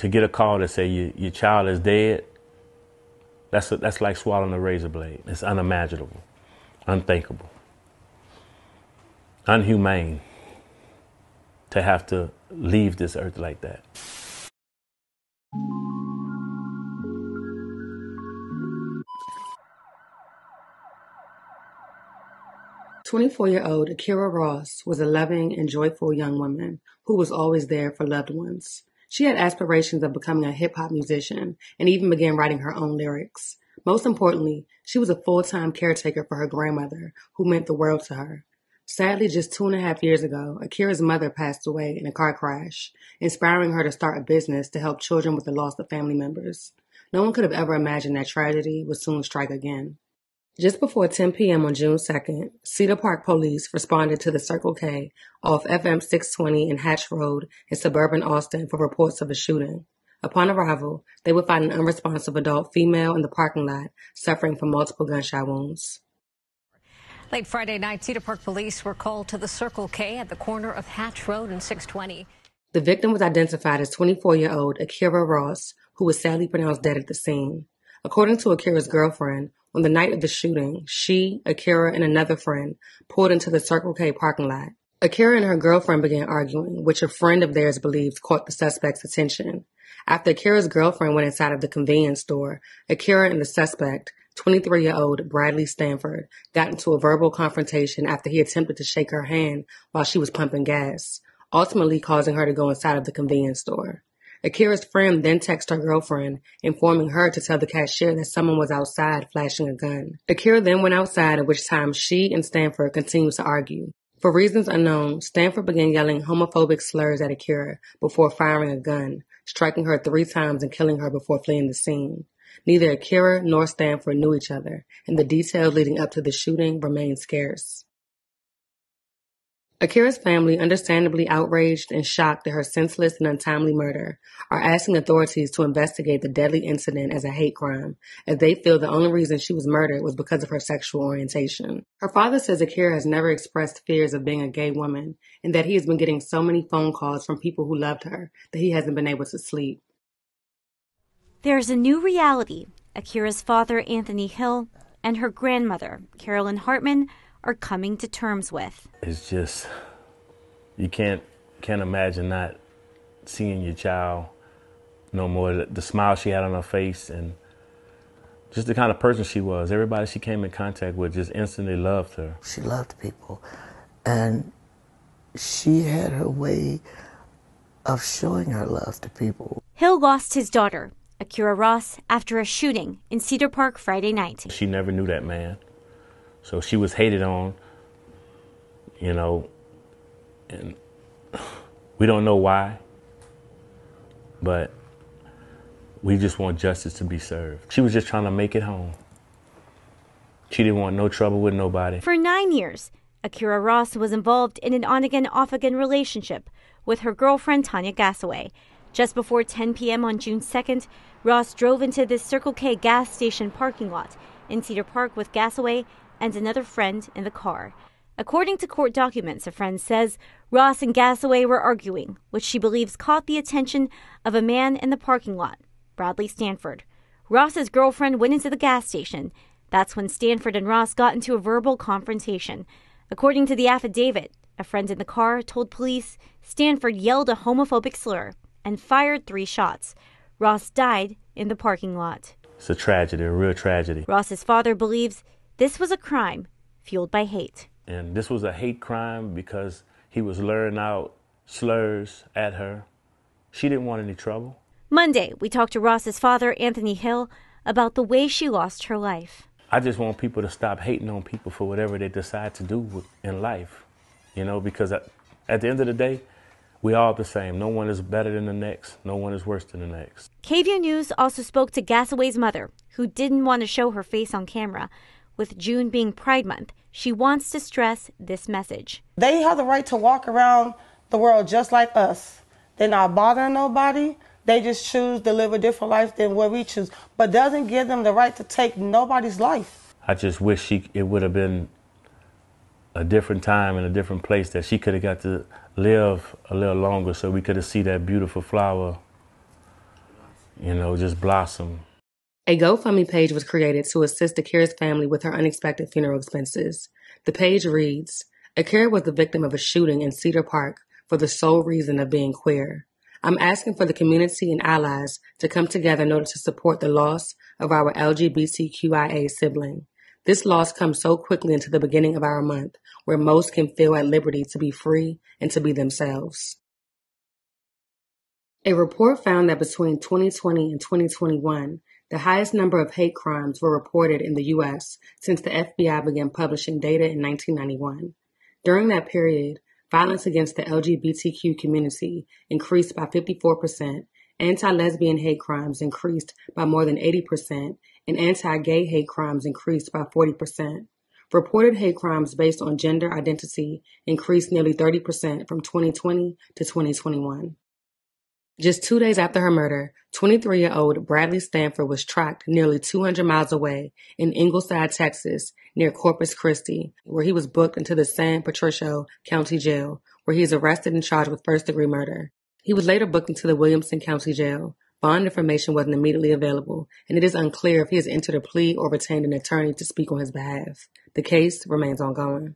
to get a call that say your child is dead, that's like swallowing a razor blade. It's unimaginable, unthinkable, unhumane to have to leave this earth like that. 24-year-old Akira Ross was a loving and joyful young woman who was always there for loved ones. She had aspirations of becoming a hip-hop musician and even began writing her own lyrics. Most importantly, she was a full-time caretaker for her grandmother, who meant the world to her. Sadly, just 2.5 years ago, Akira's mother passed away in a car crash, inspiring her to start a business to help children with the loss of family members. No one could have ever imagined that tragedy would soon strike again. Just before 10 p.m. on June 2nd, Cedar Park police responded to the Circle K off FM 620 and Hatch Road in suburban Austin for reports of a shooting. Upon arrival, they would find an unresponsive adult female in the parking lot suffering from multiple gunshot wounds. Late Friday night, Cedar Park police were called to the Circle K at the corner of Hatch Road and 620. The victim was identified as 24-year-old Akira Ross, who was sadly pronounced dead at the scene. According to Akira's girlfriend, on the night of the shooting, she, Akira, and another friend pulled into the Circle K parking lot. Akira and her girlfriend began arguing, which a friend of theirs believed caught the suspect's attention. After Akira's girlfriend went inside of the convenience store, Akira and the suspect, 23-year-old Bradley Stanford, got into a verbal confrontation after he attempted to shake her hand while she was pumping gas, ultimately causing her to go inside of the convenience store. Akira's friend then texted her girlfriend, informing her to tell the cashier that someone was outside flashing a gun. Akira then went outside, at which time she and Stanford continued to argue. For reasons unknown, Stanford began yelling homophobic slurs at Akira before firing a gun, striking her 3 times and killing her before fleeing the scene. Neither Akira nor Stanford knew each other, and the details leading up to the shooting remained scarce. Akira's family, understandably outraged and shocked at her senseless and untimely murder, are asking authorities to investigate the deadly incident as a hate crime, as they feel the only reason she was murdered was because of her sexual orientation. Her father says Akira has never expressed fears of being a gay woman, and that he has been getting so many phone calls from people who loved her that he hasn't been able to sleep. There's a new reality. Akira's father, Anthony Hill, and her grandmother, Carolyn Hartman, are coming to terms with. It's just, you can't imagine not seeing your child no more. The smile she had on her face and just the kind of person she was. Everybody she came in contact with just instantly loved her. She loved people, and she had her way of showing her love to people. Hill lost his daughter, Akira Ross, after a shooting in Cedar Park Friday night. She never knew that man. So she was hated on, and we don't know why, but we just want justice to be served. She was just trying to make it home. She didn't want no trouble with nobody. For 9 years, Akira Ross was involved in an on-again, off-again relationship with her girlfriend, Tanya Gassaway. Just before 10 p.m. on June 2nd, Ross drove into this Circle K gas station parking lot in Cedar Park with Gassaway and another friend in the car. According to court documents, a friend says Ross and Gassaway were arguing, which she believes caught the attention of a man in the parking lot, Bradley Stanford. Ross's girlfriend went into the gas station. That's when Stanford and Ross got into a verbal confrontation. According to the affidavit, a friend in the car told police Stanford yelled a homophobic slur and fired 3 shots. Ross died in the parking lot. It's a tragedy, a real tragedy. Ross's father believes this was a crime fueled by hate. And this was a hate crime because he was luring out slurs at her. She didn't want any trouble. Monday, we talked to Ross's father, Anthony Hill, about the way she lost her life. I just want people to stop hating on people for whatever they decide to do in life, because at the end of the day, we all the same. No one is better than the next. No one is worse than the next. KVUE News also spoke to Gassaway's mother, who didn't want to show her face on camera. With June being Pride Month, she wants to stress this message. They have the right to walk around the world just like us. They're not bothering nobody. They just choose to live a different life than what we choose, but doesn't give them the right to take nobody's life. I just wish it would have been a different time and a different place that she could have got to live a little longer so we could have seen that beautiful flower just blossom. A GoFundMe page was created to assist Akira's family with her unexpected funeral expenses. The page reads, Akira was the victim of a shooting in Cedar Park for the sole reason of being queer. I'm asking for the community and allies to come together in order to support the loss of our LGBTQIA sibling. This loss comes so quickly into the beginning of our month, where most can feel at liberty to be free and to be themselves. A report found that between 2020 and 2021, the highest number of hate crimes were reported in the U.S. since the FBI began publishing data in 1991. During that period, violence against the LGBTQ community increased by 54%, anti-lesbian hate crimes increased by more than 80%, and anti-gay hate crimes increased by 40%. Reported hate crimes based on gender identity increased nearly 30% from 2020 to 2021. Just 2 days after her murder, 23-year-old Bradley Stanford was tracked nearly 200 miles away in Ingleside, Texas, near Corpus Christi, where he was booked into the San Patricio County Jail, where he is arrested and charged with first-degree murder. He was later booked into the Williamson County Jail. Bond information wasn't immediately available, and it is unclear if he has entered a plea or retained an attorney to speak on his behalf. The case remains ongoing.